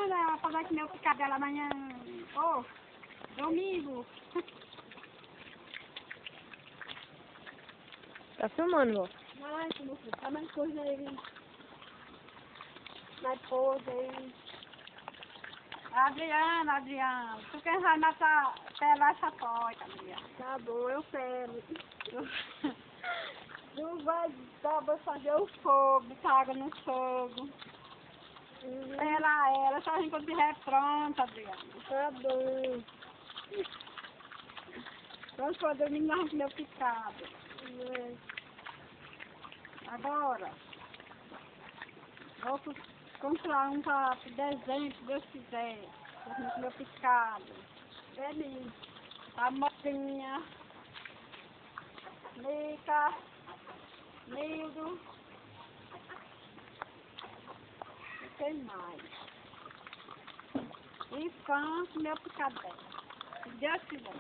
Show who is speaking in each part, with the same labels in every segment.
Speaker 1: Adriana, pra vai comer o picado dela amanhã. Ô, domingo.
Speaker 2: Tá filmando, vó?
Speaker 1: Ai, que não tá mais coisa aí. Mais coisa aí. Adriana, tu quer vai matar, pelar essa porta, Adriana.
Speaker 2: Tá bom, eu pego.
Speaker 1: Tu vai fazer o fogo, botar água no fogo. Ela, só a gente quando estiver pronta, Adriana.
Speaker 2: Tá bom.
Speaker 1: Quando for domingo, nós vamos comer o picado. Agora, vou comprar um para dezembro, se Deus quiser. Vamos comer o picado. Feliz. A mocinha. Mica. Nildo. E quem mais? E canto meu picado dela. Se Deus quiser.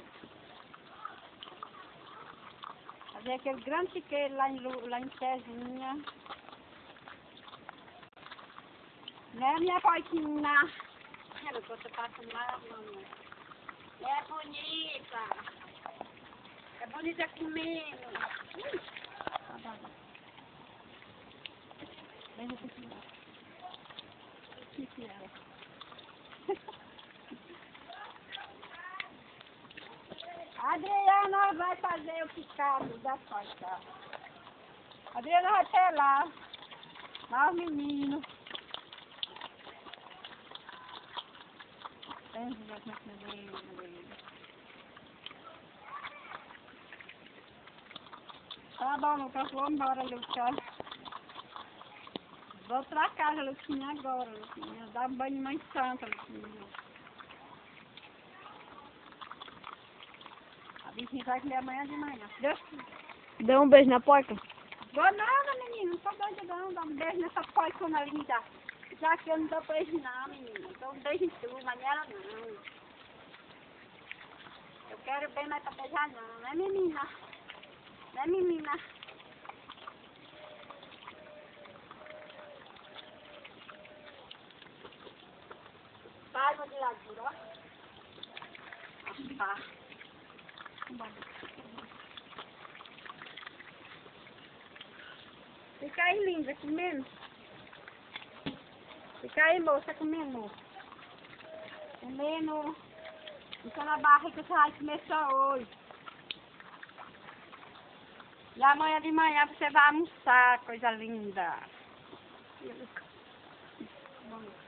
Speaker 1: Fazer aquele grande chiqueiro lá em Tezinha. Né, minha porquinha? Ela gosta de passar mal, mamãe. É bonita. É bonita comendo. Vem aqui. Que é? Adriana vai fazer o picado da porta. Adriana vai pelar. Lá os meninos. Tá bom, Lucas, vamos embora, Lucas. Vou pra casa, Lucinha, agora, Lucinha. Dá um banho de mãe santa, Lucinha. A bichinha vai comer amanhã de manhã. Deus.
Speaker 2: Dá um beijo na porta.
Speaker 1: Vou nada, menino. Não tô doida, não. Dá um beijo nessa porcona linda. Já que eu não dou beijo, não, menino. Dou um beijo em tu, mas nela não. Eu quero bem, mas pra beijar não, né, menina? Né, menina? Vai, vou de ladura, ó. Tá. Fica aí, linda, comendo. Fica aí, moça, comendo. Comendo. Fica na barriga, você vai comer só hoje. E amanhã de manhã você vai almoçar, coisa linda. Bom.